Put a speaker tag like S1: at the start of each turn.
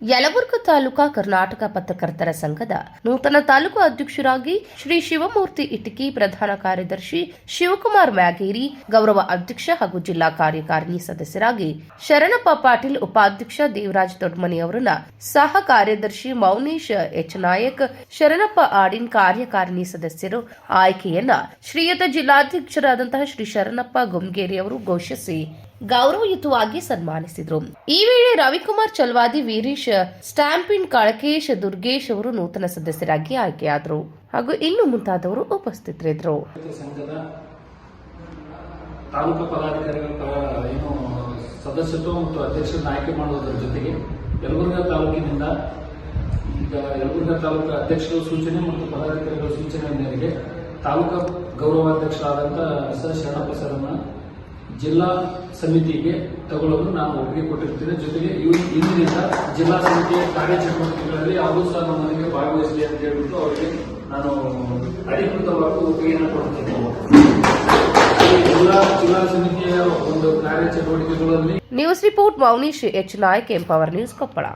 S1: ಯಲಬುರ್ಗಾ ತಾಲೂಕಾ ಕರ್ನಾಟಕ ಪತ್ರಕರ್ತರ ಸಂಘದ ನೂತನ ತಾಲೂಕು ಅಧ್ಯಕ್ಷರಾಗಿ ಶ್ರೀ ಶಿವಮೂರ್ತಿ ಇಟಕಿ, ಪ್ರಧಾನ ಕಾರ್ಯದರ್ಶಿ ಶಿವಕುಮಾರ್ ಮ್ಯಾಗೇರಿ, ಗೌರವ ಅಧ್ಯಕ್ಷ ಹಾಗೂ ಜಿಲ್ಲಾ ಕಾರ್ಯಕಾರಿಣಿ ಸದಸ್ಯರಾಗಿ ಶರಣಪ್ಪ ಪಾಟೀಲ್, ಉಪಾಧ್ಯಕ್ಷ ದೇವರಾಜ್ ದೊಡ್ಮನಿ ಅವರನ್ನ, ಸಹ ಕಾರ್ಯದರ್ಶಿ ಮೌನೇಶ್ ಎಚ್ ನಾಯಕ್, ಶರಣಪ್ಪ ಆಡಿನ್ ಕಾರ್ಯಕಾರಿಣಿ ಸದಸ್ಯರು ಆಯ್ಕೆಯನ್ನ ಶ್ರೀಯುತ ಜಿಲ್ಲಾಧ್ಯಕ್ಷರಾದಂತಹ ಶ್ರೀ ಶರಣಪ್ಪ ಗುಮ್ಗೇರಿ ಅವರು ಘೋಷಿಸಿ ಗೌರವಯುತವಾಗಿ ಸನ್ಮಾನಿಸಿದರು. ಈ ವೇಳೆ ರವಿಕುಮಾರ್ ಚಲ್ವಾದಿ, ವೀರೇಶ್ ಸ್ಟ್ಯಾಂಪಿನ್, ಕಾಳಕೇಶ್, ದುರ್ಗೇಶ್ ಅವರು ನೂತನ ಸದಸ್ಯರಾಗಿ ಆಯ್ಕೆಯಾದರು ಹಾಗೂ ಇನ್ನು ಮುಂತಾದವರು ಉಪಸ್ಥಿತರಿದ್ದರು.
S2: ತಾಲೂಕು ಪದಾಧಿಕಾರಿಗಳ ಏನು ಸದಸ್ಯತ್ವ ಮತ್ತು ಅಧ್ಯಕ್ಷರನ್ನು ಆಯ್ಕೆ ಮಾಡುವುದರ ಜೊತೆಗೆ ಯಲಬುರ್ಗಾ ತಾಲೂಕಿನಿಂದ ಈಗ ಯಲಬುರ್ಗಾ ತಾಲೂಕು ಅಧ್ಯಕ್ಷರ ಸೂಚನೆ ಮತ್ತು ಪದಾಧಿಕಾರಿಗಳ ಸೂಚನೆ ಮೇರೆಗೆ ತಾಲೂಕಾ ಗೌರವಾಧ್ಯಕ್ಷರಾದಂತಹ ಸರ್ ಶರಣಪ್ಪ ಸರ್ನ ಜಿಲ್ಲಾ ಸಮಿತಿಗೆ ತಗೊಳ್ಳಲು ನಾನು ಒಪ್ಪಿಗೆ ಕೊಟ್ಟಿರುತ್ತೇನೆ. ಜೊತೆಗೆ ಇಂದಿನಿಂದ ಜಿಲ್ಲಾ ಸಮಿತಿಯ ಕಾರ್ಯಚಟುವಟಿಕೆಗಳಲ್ಲಿ ಯಾವುದೂ ಸಹ ನಮ್ಮೊಂದಿಗೆ ಭಾಗವಹಿಸಲಿ ಅಂತ ಹೇಳ್ಬಿಟ್ಟು ಅವರಿಗೆ ನಾನು ಅಧಿಕೃತವಾಗಿ ಒಪ್ಪಿಗೆಯನ್ನು ಕೊಡುತ್ತೇನೆ. ಜಿಲ್ಲಾ ಸಮಿತಿಯ ಒಂದು ಕಾರ್ಯಚಟುವಟಿಕೆಗಳಲ್ಲಿ
S1: news report Mounesh H Nayak, empower news, Koppal.